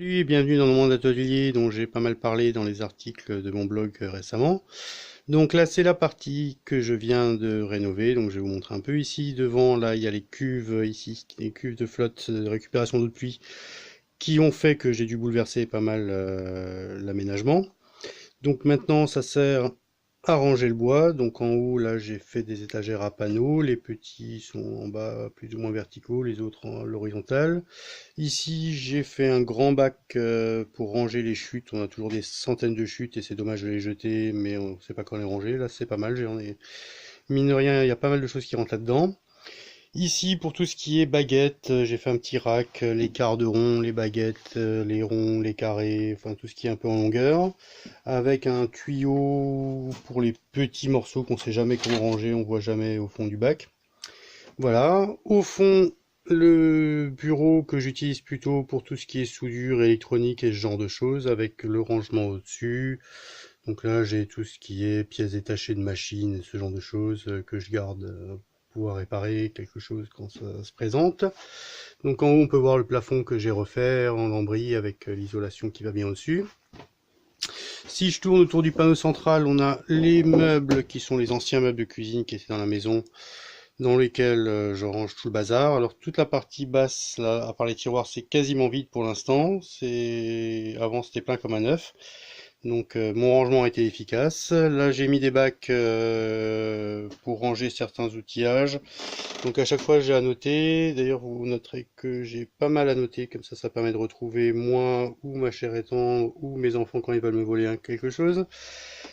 Salut et bienvenue dans le monde atelier dont j'ai pas mal parlé dans les articles de mon blog récemment. Donc là c'est la partie que je viens de rénover, donc je vais vous montrer un peu ici. Devant là il y a les cuves ici, les cuves de flotte de récupération d'eau de pluie qui ont fait que j'ai dû bouleverser pas mal l'aménagement. Donc maintenant ça sert à ranger le bois. Donc en haut là j'ai fait des étagères à panneaux, les petits sont en bas plus ou moins verticaux, les autres en l'horizontale. Ici j'ai fait un grand bac pour ranger les chutes, on a toujours des centaines de chutes et c'est dommage de les jeter mais on ne sait pas quand les ranger. Là c'est pas mal, j'en ai mine de rien il y a pas mal de choses qui rentrent là-dedans. Ici, pour tout ce qui est baguettes, j'ai fait un petit rack, les quarts de rond, les baguettes, les ronds, les carrés, enfin tout ce qui est un peu en longueur, avec un tuyau pour les petits morceaux qu'on sait jamais comment ranger, on voit jamais au fond du bac. Voilà. Au fond, le bureau que j'utilise plutôt pour tout ce qui est soudure électronique et ce genre de choses, avec le rangement au-dessus. Donc là, j'ai tout ce qui est pièces détachées de machines et ce genre de choses que je garde pour pouvoir réparer quelque chose quand ça se présente. Donc en haut, on peut voir le plafond que j'ai refait en lambris avec l'isolation qui va bien au-dessus. Si je tourne autour du panneau central, on a les meubles qui sont les anciens meubles de cuisine qui étaient dans la maison, dans lesquels je range tout le bazar. Alors toute la partie basse, là, à part les tiroirs, c'est quasiment vide pour l'instant. Avant c'était plein comme un œuf. Donc mon rangement a été efficace. Là j'ai mis des bacs pour ranger certains outillages. Donc à chaque fois j'ai annoté. D'ailleurs vous noterez que j'ai pas mal annoté, comme ça permet de retrouver moi ou ma chère étendre ou mes enfants quand ils veulent me voler quelque chose.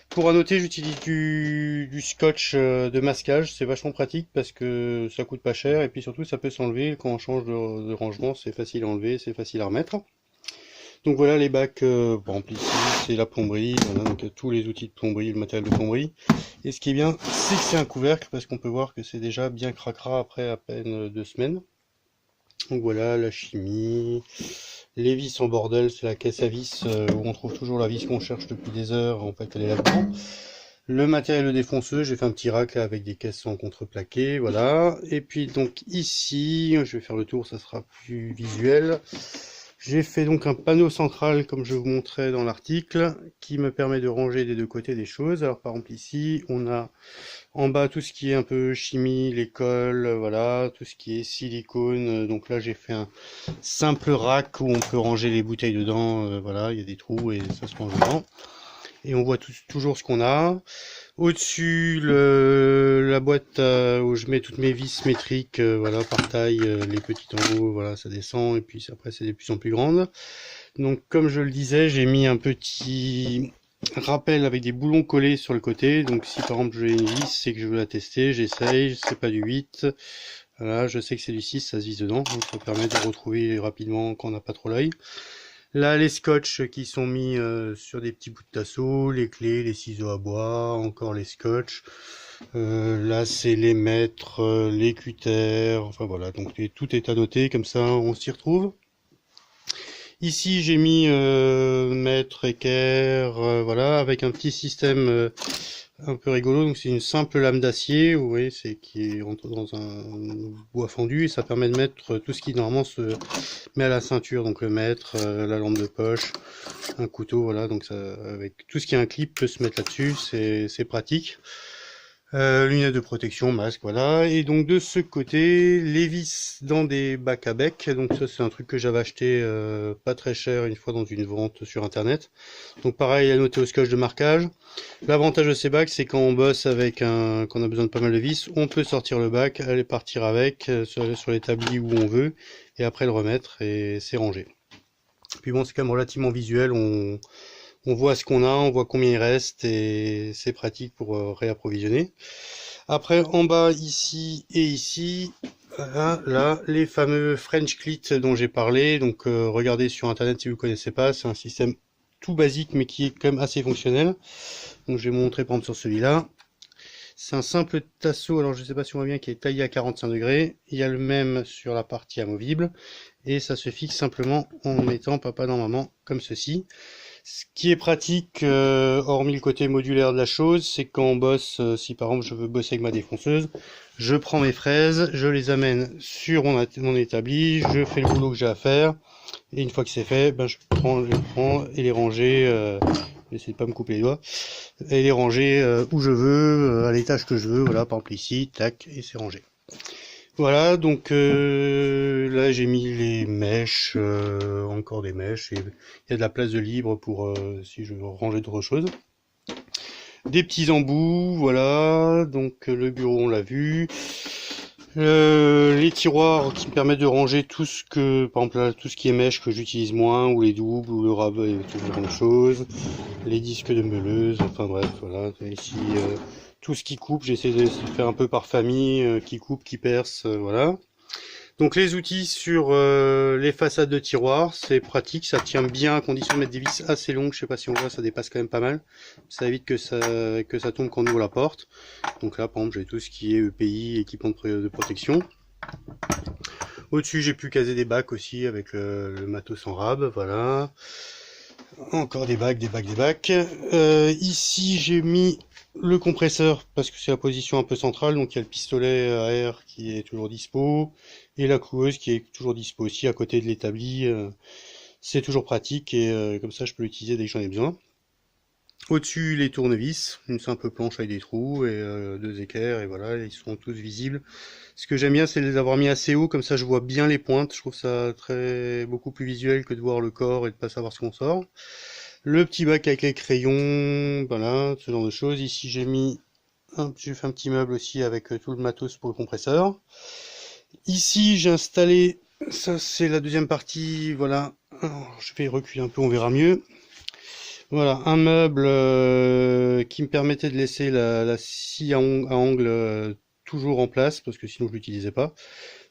Pour annoter j'utilise du scotch de masquage, c'est vachement pratique parce que ça coûte pas cher et puis surtout ça peut s'enlever. Quand on change de rangement c'est facile à enlever, c'est facile à remettre. Donc voilà les bacs remplis ici, c'est la plomberie, voilà, donc tous les outils de plomberie, le matériel de plomberie. Et ce qui est bien, c'est que c'est un couvercle parce qu'on peut voir que c'est déjà bien cracra après à peine 2 semaines. Donc voilà la chimie, les vis en bordel, c'est la caisse à vis où on trouve toujours la vis qu'on cherche depuis des heures, en fait elle est là-dedans. Le matériel de défonceuse, j'ai fait un petit rack là avec des caisses en contreplaqué, voilà. Et puis donc ici, je vais faire le tour, ça sera plus visuel. J'ai fait donc un panneau central comme je vous montrais dans l'article qui me permet de ranger des deux côtés des choses. Alors par exemple ici on a en bas tout ce qui est un peu chimie, l'école, voilà, tout ce qui est silicone. Donc là j'ai fait un simple rack où on peut ranger les bouteilles dedans, voilà, il y a des trous et ça se range dedans. Et on voit toujours ce qu'on a. Au-dessus, la boîte où je mets toutes mes vis métriques, voilà, par taille, les petites en haut, voilà, ça descend, et puis après c'est de plus en plus grande. Donc comme je le disais, j'ai mis un petit rappel avec des boulons collés sur le côté. Donc si par exemple j'ai une vis, c'est que je veux la tester, j'essaye, c'est pas du 8. Voilà, je sais que c'est du 6, ça se vise dedans, donc ça permet de retrouver rapidement quand on n'a pas trop l'œil. Là, les scotch qui sont mis sur des petits bouts de tasseau, les clés, les ciseaux à bois, encore les scotch. Là, c'est les mètres, les cutters, enfin voilà, donc tout est annoté, comme ça on s'y retrouve. Ici, j'ai mis mètre, équerre, voilà, avec un petit système un peu rigolo. Donc c'est une simple lame d'acier, vous voyez, c'est qui rentre dans un bois fendu et ça permet de mettre tout ce qui normalement se met à la ceinture, donc le mètre, la lampe de poche, un couteau, voilà, donc ça, avec tout ce qui est un clip peut se mettre là-dessus, c'est pratique. Lunettes de protection, masque, voilà. Et donc de ce côté, les vis dans des bacs à bec. Donc ça c'est un truc que j'avais acheté pas très cher une fois dans une vente sur internet. Donc pareil, à noter au scotch de marquage. L'avantage de ces bacs, c'est quand on bosse avec qu'on a besoin de pas mal de vis, on peut sortir le bac, aller partir avec sur l'établi où on veut, et après le remettre et c'est rangé. Puis bon, c'est quand même relativement visuel. On voit ce qu'on a, on voit combien il reste et c'est pratique pour réapprovisionner. Après, en bas, ici et ici, voilà, là, les fameux French Clit dont j'ai parlé. Donc, regardez sur internet si vous ne connaissez pas. C'est un système tout basique mais qui est quand même assez fonctionnel. Donc, je vais vous montrer par exemple sur celui-là. C'est un simple tasseau, alors je ne sais pas si on voit bien, qui est taillé à 45 degrés. Il y a le même sur la partie amovible et ça se fixe simplement en mettant papa dans maman comme ceci. Ce qui est pratique, hormis le côté modulaire de la chose, c'est quand on bosse, si par exemple je veux bosser avec ma défonceuse, je prends mes fraises, je les amène sur mon établi, je fais le boulot que j'ai à faire, et une fois que c'est fait, ben je prends et les ranger, j'essaie de pas me couper les doigts, et les ranger où je veux, à l'étage que je veux, voilà, par exemple ici, tac, et c'est rangé. Voilà, donc là j'ai mis les mèches, encore des mèches, et il y a de la place de libre pour si je veux ranger d'autres choses. Des petits embouts, voilà, donc le bureau on l'a vu. Les tiroirs qui me permettent de ranger tout ce que, par exemple là, tout ce qui est mèche que j'utilise moins, ou les doubles, ou le rabat, et tout ce genre de choses. Les disques de meuleuse, enfin bref, voilà. Ici, tout ce qui coupe, j'essaie de faire un peu par famille, qui coupe, qui perce, voilà. Donc les outils sur les façades de tiroirs, c'est pratique, ça tient bien à condition de mettre des vis assez longues, je sais pas si on voit, ça dépasse quand même pas mal. Ça évite que ça tombe quand on ouvre la porte. Donc là par exemple j'ai tout ce qui est EPI, équipement de protection. Au-dessus j'ai pu caser des bacs aussi avec le matos en rab, voilà. Encore des bacs, des bacs, des bacs. Ici j'ai mis le compresseur parce que c'est la position un peu centrale, donc il y a le pistolet à air qui est toujours dispo et la cloueuse qui est toujours dispo aussi à côté de l'établi. C'est toujours pratique et comme ça je peux l'utiliser dès que j'en ai besoin. Au-dessus les tournevis, une simple planche avec des trous et deux équerres et voilà, ils sont tous visibles. Ce que j'aime bien c'est de les avoir mis assez haut, comme ça je vois bien les pointes, je trouve ça beaucoup plus visuel que de voir le corps et de pas savoir ce qu'on sort. Le petit bac avec les crayons, voilà, ce genre de choses. Ici j'ai fait un petit meuble aussi avec tout le matos pour le compresseur. Ici j'ai installé, ça c'est la deuxième partie, voilà. Alors, je vais reculer un peu, on verra mieux. Voilà, un meuble qui me permettait de laisser la scie à angle toujours en place, parce que sinon je l'utilisais pas.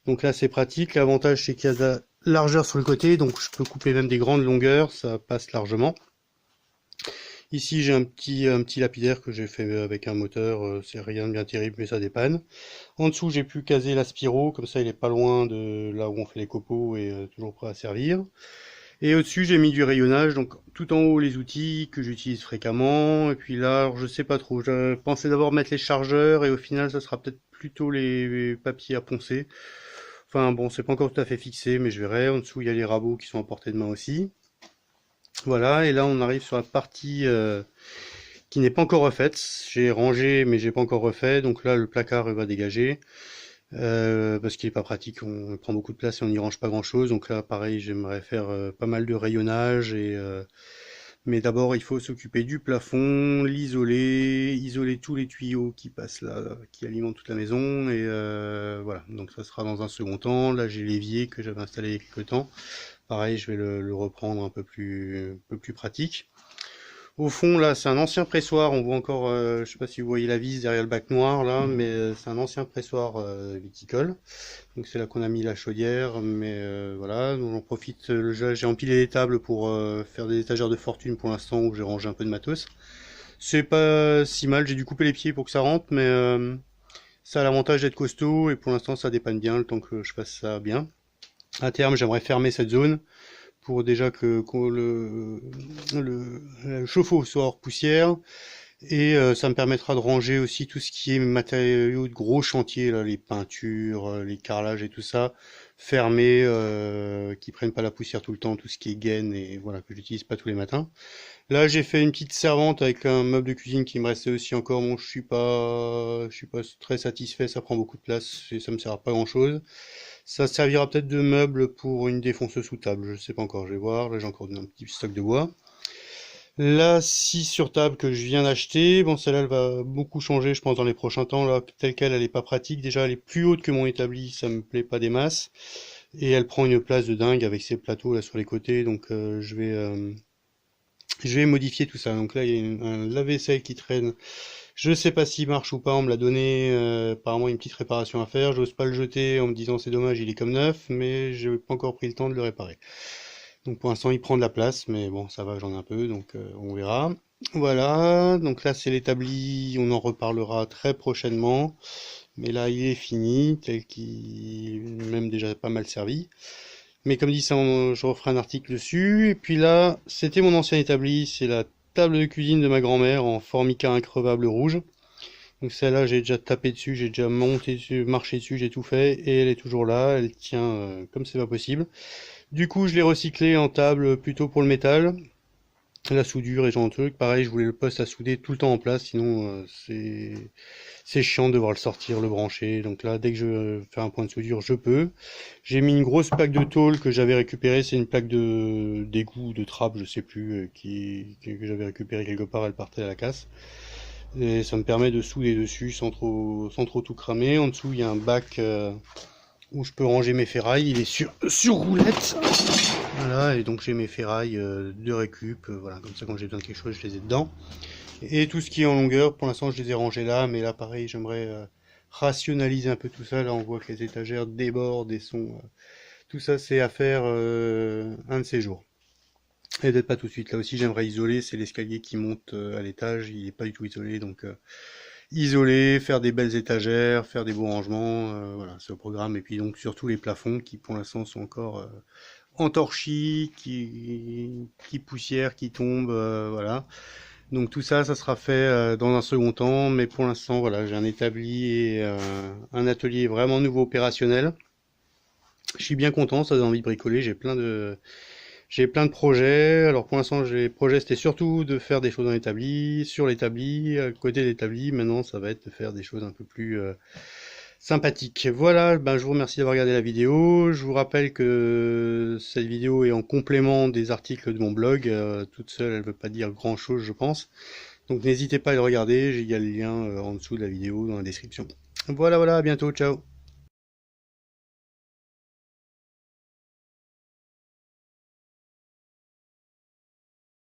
Donc là c'est pratique, l'avantage c'est qu'il y a de la largeur sur le côté, donc je peux couper même des grandes longueurs, ça passe largement. Ici j'ai un petit lapidaire que j'ai fait avec un moteur, c'est rien de bien terrible mais ça dépanne. En dessous j'ai pu caser l'Aspiro, comme ça il est pas loin de là où on fait les copeaux et toujours prêt à servir. Et au-dessus j'ai mis du rayonnage, donc tout en haut les outils que j'utilise fréquemment, et puis là alors, je sais pas trop, je pensais d'abord mettre les chargeurs et au final ça sera peut-être plutôt les papiers à poncer. Enfin bon c'est pas encore tout à fait fixé mais je verrai. En dessous il y a les rabots qui sont à portée de main aussi. Voilà, et là on arrive sur la partie qui n'est pas encore refaite. J'ai rangé mais j'ai pas encore refait, donc là le placard va dégager parce qu'il est pas pratique, on prend beaucoup de place et on n'y range pas grand chose. Donc là pareil j'aimerais faire pas mal de rayonnage mais d'abord il faut s'occuper du plafond, isoler tous les tuyaux qui passent là, qui alimentent toute la maison et voilà. Donc ça sera dans un second temps. Là j'ai l'évier que j'avais installé il y a quelques temps. Pareil, je vais le reprendre un peu plus pratique. Au fond, là, c'est un ancien pressoir. On voit encore, je sais pas si vous voyez la vis derrière le bac noir, là, mais c'est un ancien pressoir viticole. Donc c'est là qu'on a mis la chaudière, mais voilà. Donc j'en profite. J'ai empilé les tables pour faire des étagères de fortune pour l'instant où j'ai rangé un peu de matos. C'est pas si mal. J'ai dû couper les pieds pour que ça rentre, mais ça a l'avantage d'être costaud et pour l'instant ça dépanne bien le temps que je fasse ça bien. À terme, j'aimerais fermer cette zone pour déjà que le chauffe-eau soit hors poussière et ça me permettra de ranger aussi tout ce qui est matériaux de gros chantier, là, les peintures, les carrelages et tout ça, fermés, qui prennent pas la poussière tout le temps, tout ce qui est gaine et voilà que j'utilise pas tous les matins. Là, j'ai fait une petite servante avec un meuble de cuisine qui me restait aussi encore. Bon, je suis pas très satisfait, ça prend beaucoup de place et ça me sert à pas grand-chose. Ça servira peut-être de meuble pour une défonceuse sous table, je sais pas encore, je vais voir. Là, j'ai encore un petit stock de bois. La scie sur table que je viens d'acheter, bon, celle-là, elle va beaucoup changer, je pense, dans les prochains temps. Là, telle qu'elle, elle est pas pratique. Déjà, elle est plus haute que mon établi, ça me plaît pas des masses. Et elle prend une place de dingue avec ses plateaux là sur les côtés, donc je vais modifier tout ça. Donc là, il y a un lave-vaisselle qui traîne. Je sais pas s'il marche ou pas, on me l'a donné, apparemment une petite réparation à faire. J'ose pas le jeter en me disant c'est dommage, il est comme neuf, mais j'ai pas encore pris le temps de le réparer. Donc pour l'instant il prend de la place, mais bon ça va, j'en ai un peu, donc on verra. Voilà, donc là c'est l'établi, on en reparlera très prochainement, mais là il est fini, tel qu'il est même déjà pas mal servi. Mais comme dit, ça, je referai un article dessus. Et puis là, c'était mon ancien établi, c'est la table de cuisine de ma grand-mère en formica increvable rouge. Donc celle-là, j'ai déjà tapé dessus, j'ai déjà monté dessus, marché dessus, j'ai tout fait, et elle est toujours là, elle tient comme c'est pas possible. Du coup, je l'ai recyclée en table plutôt pour le métal, la soudure et genre de truc. Pareil, je voulais le poste à souder tout le temps en place, sinon c'est chiant de devoir le sortir, le brancher. Donc là, dès que je veux faire un point de soudure, je peux. J'ai mis une grosse plaque de tôle que j'avais récupérée, c'est une plaque de d'égout, de trappe, je sais plus, que j'avais récupérée quelque part, elle partait à la casse. Et ça me permet de souder dessus sans trop tout cramer. En dessous, il y a un bac où je peux ranger mes ferrailles. Il est sur roulette. Voilà, et donc j'ai mes ferrailles de récup. Voilà, comme ça, quand j'ai besoin de quelque chose, je les ai dedans. Et tout ce qui est en longueur, pour l'instant, je les ai rangés là. Mais là, pareil, j'aimerais rationaliser un peu tout ça. Là, on voit que les étagères débordent et sont... tout ça, c'est à faire un de ces jours. Et peut-être pas tout de suite. Là aussi, j'aimerais isoler. C'est l'escalier qui monte à l'étage. Il n'est pas du tout isolé. Donc, isoler, faire des belles étagères, faire des beaux rangements. Voilà, c'est au programme. Et puis, donc, surtout les plafonds qui, pour l'instant, sont encore entorchis, qui poussièrent, qui tombent. Voilà. Donc, tout ça, ça sera fait dans un second temps. Mais pour l'instant, voilà, j'ai un établi et un atelier vraiment nouveau opérationnel. Je suis bien content. Ça donne envie de bricoler. J'ai plein de projets. Alors pour l'instant, les projets c'était surtout de faire des choses dans l'établi, sur l'établi, à côté de l'établi. Maintenant, ça va être de faire des choses un peu plus sympathiques. Voilà, ben, je vous remercie d'avoir regardé la vidéo. Je vous rappelle que cette vidéo est en complément des articles de mon blog. Toute seule, elle ne veut pas dire grand-chose, je pense. Donc n'hésitez pas à le regarder. Il y a le lien en dessous de la vidéo dans la description. Voilà, voilà, à bientôt, ciao.